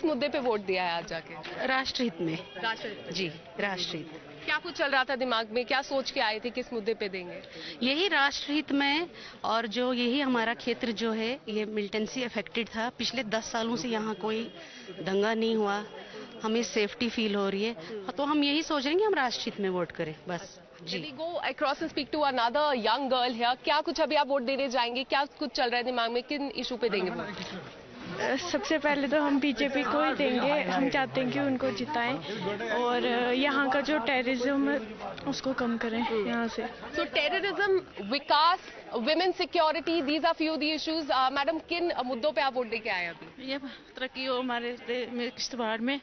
मुद्दे पे वोट दिया है आज जाके? राष्ट्रहित में। राष्ट्रहित। जी, राष्ट्रहित। क्या कुछ चल रहा था दिमाग में, क्या सोच के आए थे, किस मुद्दे पे देंगे? यही राष्ट्रहित में, और जो यही हमारा क्षेत्र जो है ये मिलिटेंसी अफेक्टेड था। पिछले 10 सालों से यहाँ कोई दंगा नहीं हुआ, हमें सेफ्टी फील हो रही है, तो हम यही सोच रहे हैं कि हम राष्ट्रहित में वोट करें बस। जी। We go across and speak to another young girl here. क्या कुछ अभी आप वोट देने जाएंगे, क्या कुछ चल रहा है दिमाग में, किन इशू पे देंगे वोट? सबसे पहले तो हम बीजेपी को ही देंगे। हम चाहते हैं कि उनको जिताएं और यहाँ का जो टेररिज्म है उसको कम करें यहाँ से। So terrorism, Vikas, women security, these are few the issues. Madam, किन मुद्दों पे आप वोट दे के आए अभी? ये तरक्की हो हमारे किश्तवाड़ में,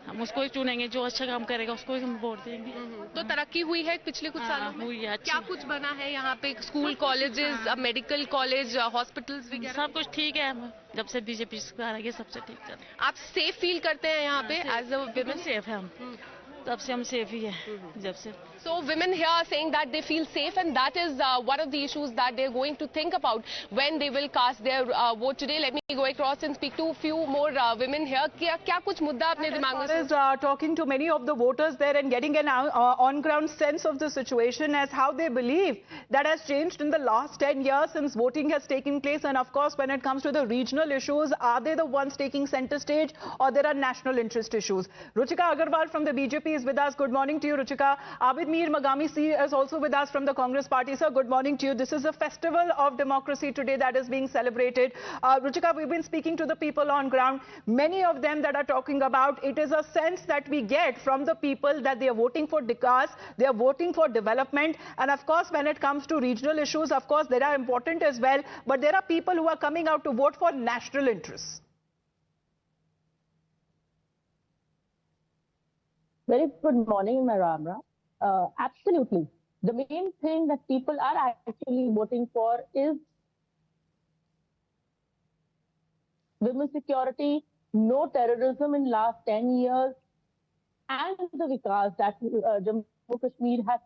हम उसको ही चुनेंगे, जो अच्छा काम करेगा उसको ही हम वोट देंगे। तो तरक्की हुई है पिछले कुछ सालों में? हुई है, क्या कुछ बना है यहाँ पे? School, colleges, medical college, hospitals वगैरह? सब कुछ ठीक है। जब से बीजेपी सरकार आई है सबसे ठीक चल रहा है। आप सेफ फील करते हैं यहाँ पे एज अ वुमेन? सेफ है हम, तब से हम सेफ ही है जब से। So women here are saying that they feel safe, and that is one of the issues that they're going to think about when they will cast their vote today. Let me go across and speak to a few more women here. क्या कुछ मुद्दा अपने दिमाग में? Is talking to many of the voters there and getting an on-ground sense of the situation as how they believe that has changed in the last 10 years since voting has taken place. And of course, when it comes to the regional issues, are they the ones taking center stage, or there are national interest issues? Ruchika Agarwal from the BJP is with us. Good morning to you, Ruchika. Abid Mir Magami is also with us from the Congress party. Sir, good morning to you. This is a festival of democracy today that is being celebrated. Ruchika, we've been speaking to the people on ground. Many of them that are talking about, it is a sense that we get from the people that they are voting for Vikas, they are voting for development. And of course, when it comes to regional issues, of course, they are important as well. But there are people who are coming out to vote for national interests. Very good morning, Maramra. Absolutely. The main thing that people are actually voting for is women's security, no terrorism in last 10 years, and the vikas that Jammu Kashmir has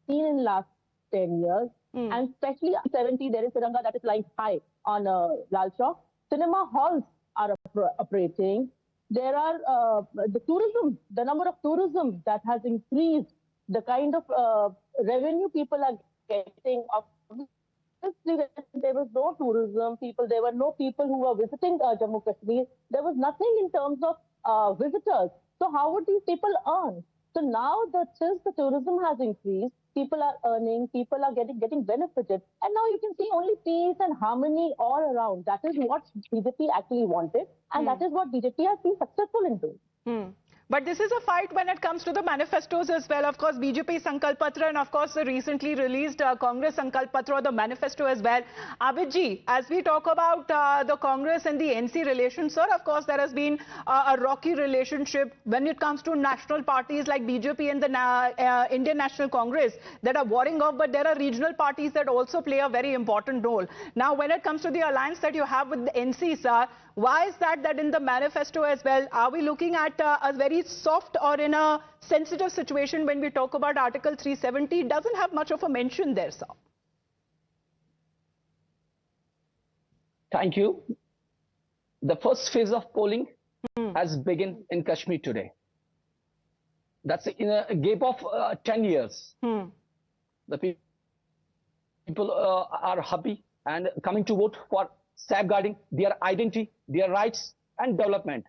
seen in last 10 years. And especially 70, there is Tiranga that is flying high on Lal Chowk. Cinema halls are operating. There are the tourism, the number of tourism that has increased, the kind of revenue people are getting. Obviously, there was no tourism people, there were no people who were visiting Jammu Kashmir. There was nothing in terms of visitors. So how would these people earn? So now that since the tourism has increased, people are earning, people are getting benefited. And now you can see only peace and harmony all around. That is what BJP actually wanted. And that is what BJP has been successful in doing. But this is a fight when it comes to the manifestos as well. Of course, BJP Sankalp Patra and of course the recently released Congress Sankalp Patra or the manifesto as well. Abid ji, as we talk about the Congress and the NC relations, sir, of course there has been a rocky relationship when it comes to national parties like BJP and the Indian National Congress that are warring off, but there are regional parties that also play a very important role. Now, when it comes to the alliance that you have with the NC, sir, why is that in the manifesto as well, are we looking at a very soft or in a sensitive situation when we talk about Article 370? It doesn't have much of a mention there, sir. Thank you. The first phase of polling has begun in Kashmir today. That's in a gap of 10 years. The people are happy and coming to vote for safeguarding their identity, their rights and development.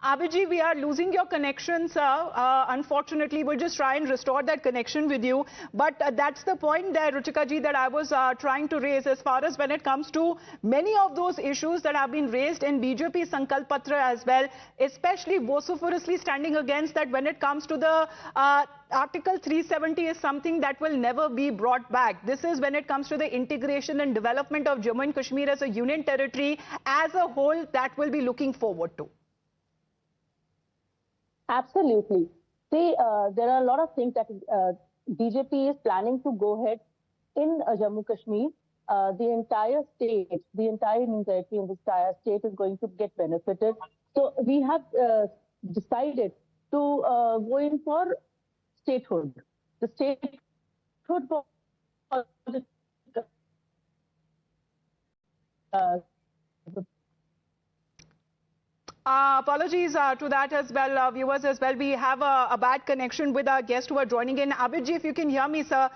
Abhijit, we are losing your connection, sir. Unfortunately, we'll just try and restore that connection with you. But that's the point there, Ruchika ji, that I was trying to raise as far as when it comes to many of those issues that have been raised in BJP Sankalp Patra as well, especially vociferously standing against that when it comes to the Article 370 is something that will never be brought back. This is when it comes to the integration and development of Jammu and Kashmir as a union territory as a whole that we'll be looking forward to. Absolutely. See, there are a lot of things that BJP is planning to go ahead in Jammu Kashmir. The entire state, the entire union territory in the entire state is going to get benefited. So we have decided to go in for statehood. The statehood for Apologies to that as well, viewers as well. We have a bad connection with our guests who are joining in. Abidji, if you can hear me, sir,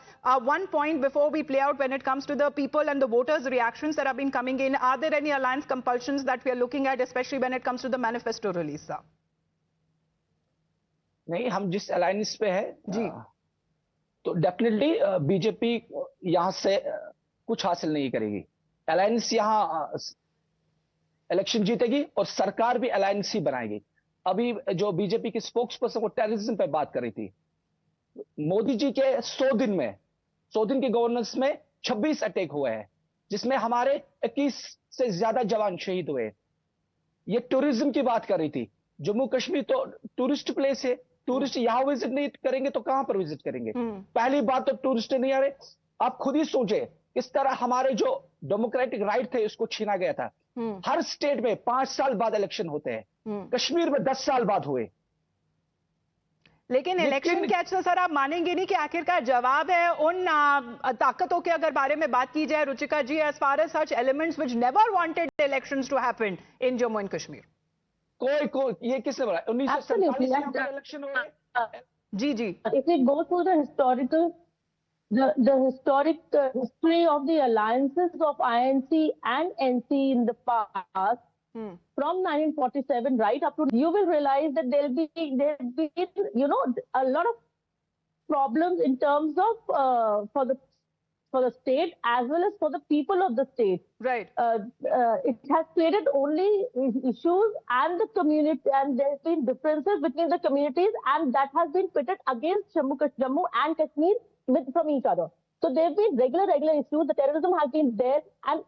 one point before we play out when it comes to the people and the voters' reactions that have been coming in. Are there any alliance compulsions that we are looking at, especially when it comes to the manifesto release, sir? नहीं, हम जिस alliance पे है जी, तो definitely BJP यहाँ से कुछ हासिल नहीं करेगी. अलायंस यहाँ इलेक्शन जीतेगी और सरकार भी अलायंस ही बनाएगी. अभी जो बीजेपी की स्पोक्स पर्सन वो टेररिज्म पे बात कर रही थी. मोदी जी के 100 दिन की गवर्नेंस में 26 अटैक हुए हैं, जिसमें हमारे 21 से ज्यादा जवान शहीद हुए. ये टूरिज्म की बात कर रही थी. जम्मू कश्मीर तो टूरिस्ट प्लेस है. टूरिस्ट यहां विजिट नहीं करेंगे तो कहां पर विजिट करेंगे? पहली बात तो टूरिस्ट नहीं आ रहे. आप खुद ही सोचे किस तरह हमारे जो डेमोक्रेटिक राइट थे उसको छीना गया था. हर स्टेट में 5 साल बाद इलेक्शन होते हैं. कश्मीर में 10 साल बाद हुए. लेकिन इलेक्शन कैच तो सर आप मानेंगे नहीं कि आखिरकार जवाब है उन ताकतों के अगर बारे में बात की जाए Ruchika ji, as far as such elements which never wanted elections to happen in Jammu and Kashmir. कोई ये किसने बोला? 1947 में इलेक्शन हुए. जी. If we go through the historic history of the alliances of INC and NC in the past, from 1947 right up to, you will realize that there'll be a lot of problems in terms of for the state as well as for the people of the state. Right. It has created only issues and the community, and there's been differences between the communities, and that has been pitted against Jammu and Kashmir from each other. So there have been regular issues. The terrorism has been there, and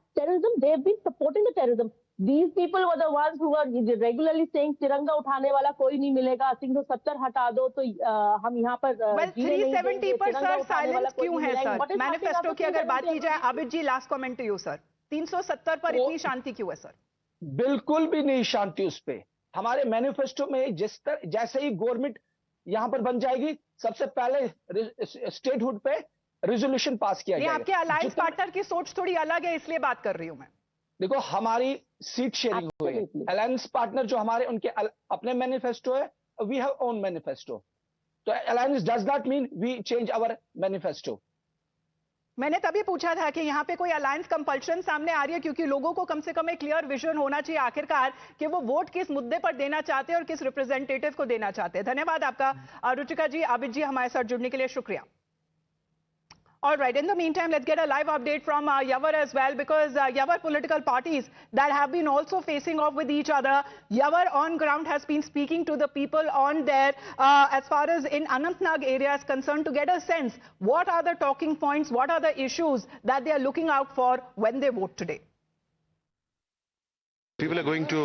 they've been supporting the terrorism. These people were the ones who were regularly saying तिरंगा उठाने वाला कोई नहीं मिलेगा, 370 हटा दो तो हम यहाँ पर. Well, 370 पर सर साइलेंस क्यों है सर? मैनिफेस्टो की अगर बात की जाए, Abid ji last comment to you sir. 370 पर इतनी शांति क्यों है सर? बिल्कुल भी नहीं शांति उस पे. हमारे मैनिफेस्टो में जैसे ही गवर्नमेंट यहाँ पर बन जाएगी, सबसे पहले स्टेटहुड पे रेजोल्यूशन पास किया जाएगा. आपके अलायंस पार्टनर की सोच थोड़ी अलग है, इसलिए बात कर रही हूं मैं. देखो, हमारी सीट शेयरिंग हुई है. अलायंस पार्टनर जो हमारे उनके अपने मैनिफेस्टो है, वी हैव ओन मैनिफेस्टो. तो alliance does not mean we change our manifesto. मैंने तभी पूछा था कि यहाँ पे कोई अलायंस कंपल्शन सामने आ रही है, क्योंकि लोगों को कम से कम एक क्लियर विजन होना चाहिए आखिरकार कि वो वोट किस मुद्दे पर देना चाहते हैं और किस रिप्रेजेंटेटिव को देना चाहते हैं. धन्यवाद आपका रुचिका जी. आबिद जी हमारे साथ जुड़ने के लिए शुक्रिया. All right, in the meantime, let's get a live update from Yavar as well, because Yavar political parties that have been also facing off with each other. Yavar on ground has been speaking to the people on there as far as in Anantnag area is concerned, to get a sense what are the talking points, what are the issues that they are looking out for when they vote today. People are going to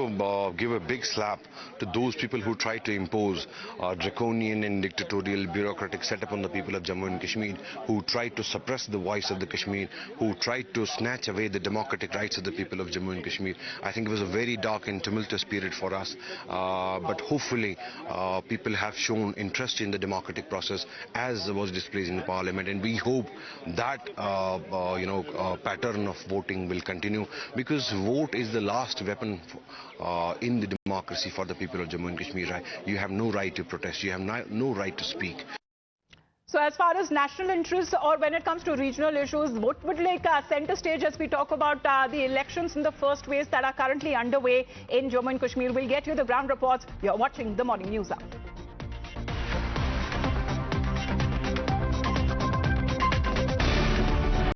give a big slap to those people who try to impose a draconian and dictatorial bureaucratic setup on the people of Jammu and Kashmir, who tried to suppress the voice of the Kashmir, who tried to snatch away the democratic rights of the people of Jammu and Kashmir. I think it was a very dark and tumultuous period for us, but hopefully people have shown interest in the democratic process as was displayed in the parliament, and we hope that pattern of voting will continue, because vote is the last weapon in the democracy for the people of Jammu and Kashmir. You have no right to protest, you have no right to speak. So as far as national interests or when it comes to regional issues, what would like center stage as we talk about the elections in the first phase that are currently underway in Jammu and Kashmir? We'll get you the ground reports. You're watching the Morning News Hour.